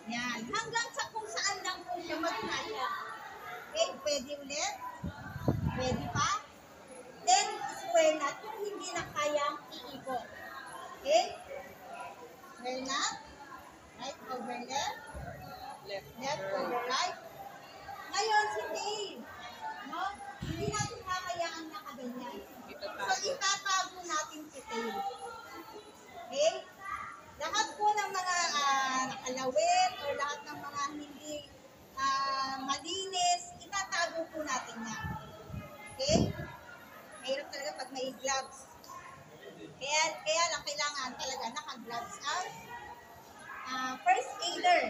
Yan. Hanggang sa kung saan lang po siya magkaya. Okay, pwede ulit. Pwede pa. Then, square knot kung hindi na kayang iikot. Okay? Square knot. Right over left. Left over right. Ngayon, si Dave. No? Hindi natin kakayaan na kaganyan. So, itatago natin si Dave. Okay? Lahat po ng mga nakalawit o lahat ng mga hindi malinis, itatago po natin yan. Okay? Mahirap talaga pag may gloves. Kaya lang kailangan talaga naka-gloves ang first aider.